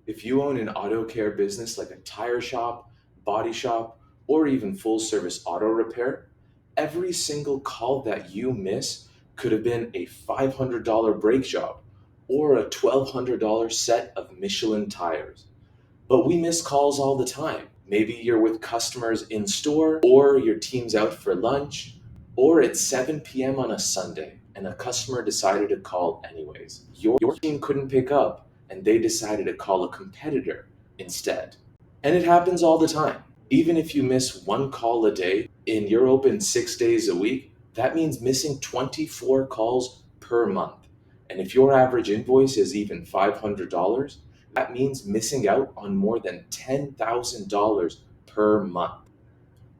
If you own an auto care business like a tire shop, body shop, or even full service auto repair, every single call that you miss could have been a $500 brake job or a $1,200 set of Michelin tires. But we miss calls all the time. Maybe you're with customers in store, or your team's out for lunch, or it's 7 p.m. on a Sunday and a customer decided to call anyways. Your team couldn't pick up and they decided to call a competitor instead. And it happens all the time. Even if you miss one call a day and you're open 6 days a week, that means missing 24 calls per month. And if your average invoice is even $500, that means missing out on more than $10,000 per month.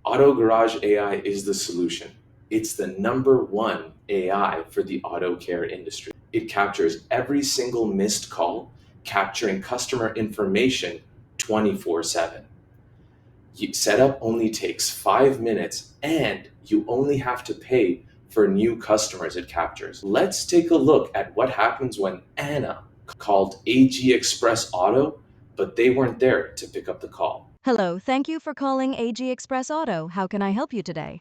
AutoGarage AI is the solution. It's the number one AI for the auto care industry. It captures every single missed call, capturing customer information 24/7. Setup only takes 5 minutes and you only have to pay for new customers it captures. Let's take a look at what happens when Anna called AG Express Auto, but they weren't there to pick up the call. Hello, thank you for calling AG Express Auto. How can I help you today?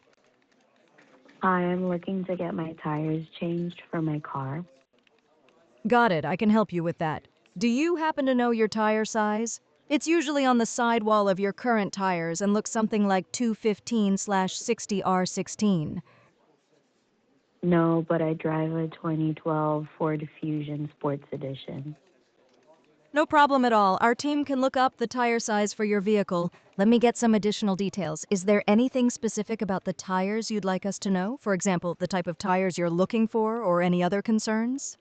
I am looking to get my tires changed for my car. Got it, I can help you with that. Do you happen to know your tire size? It's usually on the sidewall of your current tires and looks something like 215/60R16. No, but I drive a 2012 Ford Fusion Sports Edition. No problem at all. Our team can look up the tire size for your vehicle. Let me get some additional details. Is there anything specific about the tires you'd like us to know? For example, the type of tires you're looking for or any other concerns?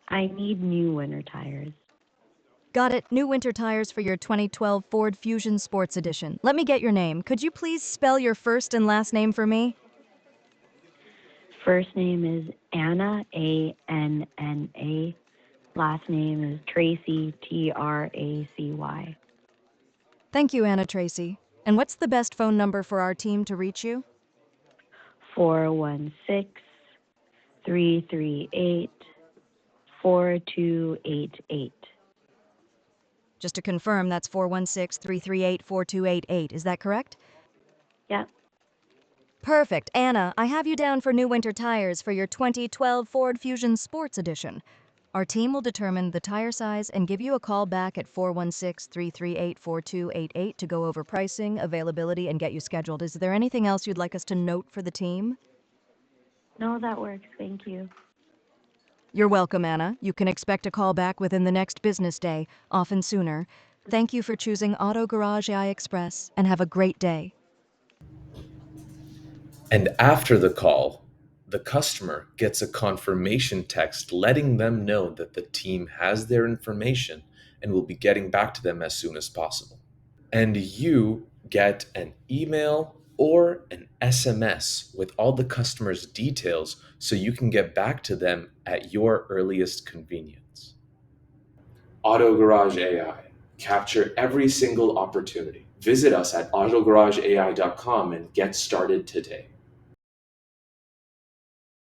I need new winter tires. Got it. New winter tires for your 2012 Ford Fusion Sports Edition. Let me get your name. Could you please spell your first and last name for me? First name is Anna, Anna. Last name is Tracy, Tracy. Thank you, Anna Tracy. And what's the best phone number for our team to reach you? 416-338-4288. Just to confirm, that's 416-338-4288. Is that correct? Yep. Perfect. Anna, I have you down for new winter tires for your 2012 Ford Fusion Sports Edition. Our team will determine the tire size and give you a call back at 416-338-4288 to go over pricing, availability, and get you scheduled. Is there anything else you'd like us to note for the team? No, that works. Thank you. You're welcome, Anna. You can expect a call back within the next business day, often sooner. Thank you for choosing Auto Garage AI Express, and have a great day. And after the call, the customer gets a confirmation text letting them know that the team has their information and will be getting back to them as soon as possible. And you get an email or an SMS with all the customer's details so you can get back to them at your earliest convenience. Auto Garage AI. Capture every single opportunity. Visit us at autogarageai.com and get started today.